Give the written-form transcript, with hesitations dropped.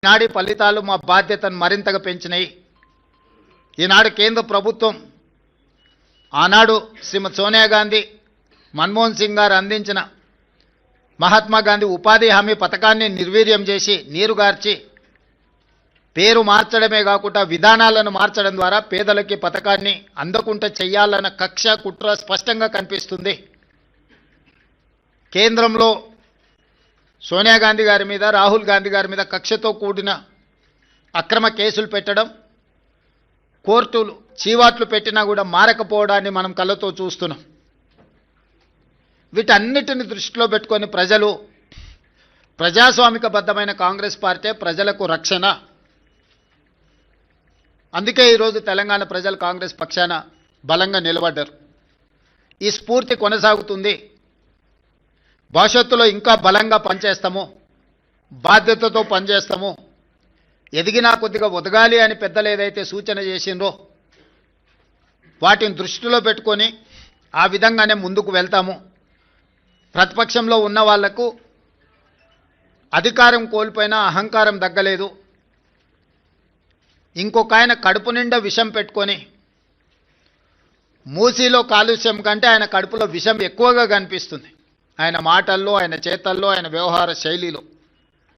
ఈనాడి ఫలితాలు మా బాధ్యతను మరింతగా పెంచినాయి. ఈనాడు కేంద్ర ప్రభుత్వం ఆనాడు శ్రీమతి సోనియా గాంధీ, మన్మోహన్ సింగ్ గారు అందించిన మహాత్మా గాంధీ ఉపాధి హామీ పథకాన్ని నిర్వీర్యం చేసి నీరుగార్చి పేరు మార్చడమే కాకుండా విధానాలను మార్చడం ద్వారా పేదలకి పథకాన్ని అందకుండా చేయాలన్న కక్ష కుట్ర స్పష్టంగా కనిపిస్తుంది. కేంద్రంలో సోనియా గాంధీ గారి మీద, రాహుల్ గాంధీ గారి మీద కక్షతో కూడిన అక్రమ కేసులు పెట్టడం, కోర్టులు చీవాట్లు పెట్టినా కూడా మారకపోవడాన్ని మనం కళ్ళతో చూస్తున్నాం. వీటన్నిటిని దృష్టిలో పెట్టుకొని ప్రజలు ప్రజాస్వామికబద్ధమైన కాంగ్రెస్ పార్టీ ప్రజలకు రక్షణ. అందుకే ఈరోజు తెలంగాణ ప్రజలు కాంగ్రెస్ పక్షాన బలంగా నిలబడ్డారు. ఈ స్ఫూర్తి కొనసాగుతుంది. భవిష్యత్తులో ఇంకా బలంగా పనిచేస్తాము, బాధ్యతతో పనిచేస్తాము. ఎదిగినా కొద్దిగా ఒదగాలి అని పెద్దలు ఏదైతే సూచన చేసిండ్రో వాటిని దృష్టిలో పెట్టుకొని ఆ విధంగానే ముందుకు వెళ్తాము. ప్రతిపక్షంలో ఉన్న వాళ్లకు అధికారం కోల్పోయినా అహంకారం తగ్గలేదు. ఇంకొక ఆయన కడుపు నిండా విషం పెట్టుకొని, మూసీలో కాలుష్యం కంటే ఆయన కడుపులో విషం ఎక్కువగా కనిపిస్తుంది. ఆయన మాటల్లో, ఆయన చేతల్లో, ఆయన వ్యవహార శైలిలో.